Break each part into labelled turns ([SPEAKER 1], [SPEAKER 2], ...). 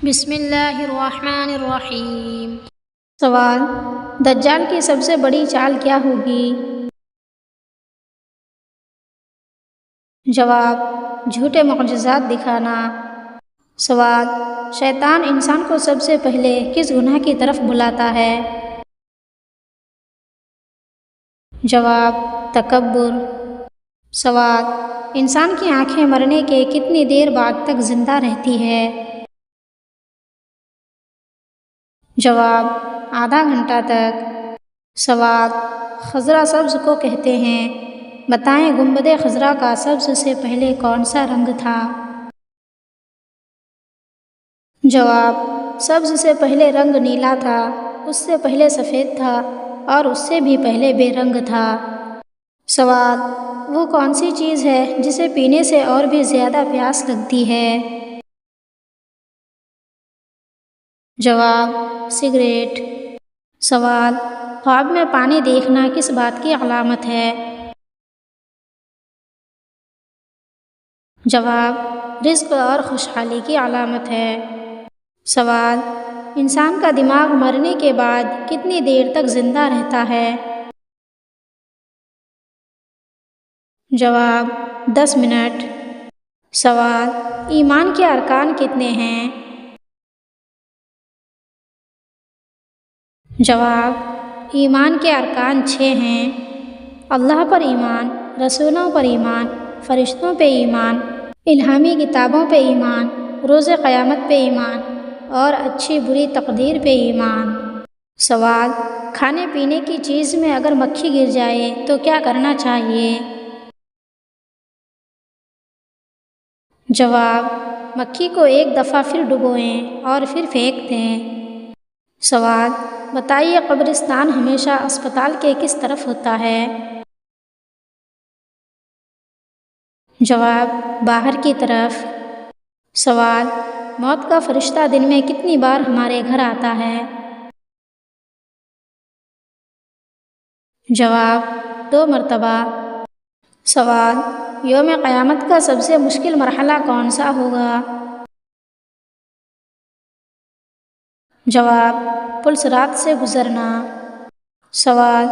[SPEAKER 1] بسم اللہ الرحمن الرحیم۔ سوال: دجال کی سب سے بڑی چال کیا ہوگی؟ جواب: جھوٹے معجزات دکھانا۔ سوال: شیطان انسان کو سب سے پہلے کس گناہ کی طرف بلاتا ہے؟ جواب: تکبر۔ سوال: انسان کی آنکھیں مرنے کے کتنی دیر بعد تک زندہ رہتی ہے؟ جواب: آدھا گھنٹہ تک۔ سوال: خضرا سبز کو کہتے ہیں، بتائیں گنبد خضرا کا سبز سے پہلے کون سا رنگ تھا؟ جواب: سبز سے پہلے رنگ نیلا تھا، اس سے پہلے سفید تھا اور اس سے بھی پہلے بے رنگ تھا۔ سوال: وہ کون سی چیز ہے جسے پینے سے اور بھی زیادہ پیاس لگتی ہے؟ جواب: سگریٹ۔ سوال: خواب میں پانی دیکھنا کس بات کی علامت ہے؟ جواب: رزق اور خوشحالی کی علامت ہے۔ سوال: انسان کا دماغ مرنے کے بعد کتنی دیر تک زندہ رہتا ہے؟ جواب: 10 منٹ۔ سوال: ایمان کے ارکان کتنے ہیں؟ جواب: ایمان کے ارکان 6 ہیں۔ اللہ پر ایمان، رسولوں پر ایمان، فرشتوں پہ ایمان، الہامی کتابوں پہ ایمان، روز قیامت پہ ایمان اور اچھی بری تقدیر پہ ایمان۔ سوال: کھانے پینے کی چیز میں اگر مکھی گر جائے تو کیا کرنا چاہیے؟ جواب: مکھی کو ایک دفعہ پھر ڈبوئیں اور پھر پھینک دیں۔ سوال: بتائیے قبرستان ہمیشہ اسپتال کے کس طرف ہوتا ہے؟ جواب: باہر کی طرف۔ سوال: موت کا فرشتہ دن میں کتنی بار ہمارے گھر آتا ہے؟ جواب: 2 مرتبہ۔ سوال: یوم قیامت کا سب سے مشکل مرحلہ کون سا ہوگا؟ جواب: پل صراط سے گزرنا۔ سوال: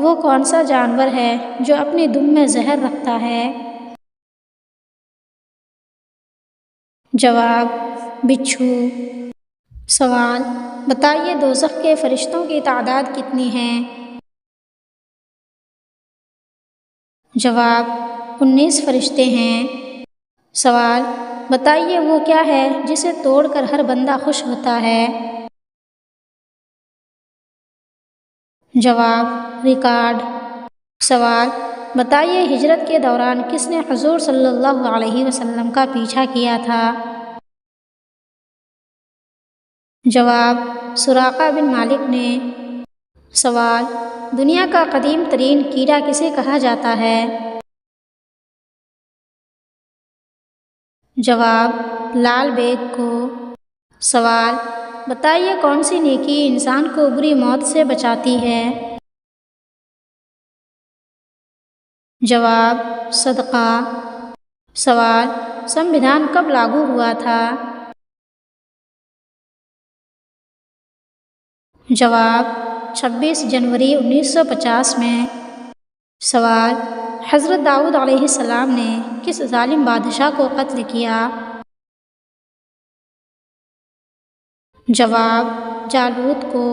[SPEAKER 1] وہ کون سا جانور ہے جو اپنی دم میں زہر رکھتا ہے؟ جواب: بچھو۔ سوال: بتائیے دوزخ کے فرشتوں کی تعداد کتنی ہے؟ جواب: 19 فرشتے ہیں۔ سوال: بتائیے وہ کیا ہے جسے توڑ کر ہر بندہ خوش ہوتا ہے؟ جواب: ریکارڈ۔ سوال: بتائیے ہجرت کے دوران کس نے حضور صلی اللہ علیہ وسلم کا پیچھا کیا تھا؟ جواب: سراقہ بن مالک نے۔ سوال: دنیا کا قدیم ترین کیڑا کسے کہا جاتا ہے؟ جواب: لال بیگ کو۔ سوال: بتائیے کون سی نیکی انسان کو بری موت سے بچاتی ہے؟ جواب: صدقہ۔ سوال: سموِدھان کب لاگو ہوا تھا؟ جواب: 26 جنوری 1950 میں۔ سوال: حضرت داؤد علیہ السلام نے کس ظالم بادشاہ کو قتل کیا؟ جواب: جالوت کو۔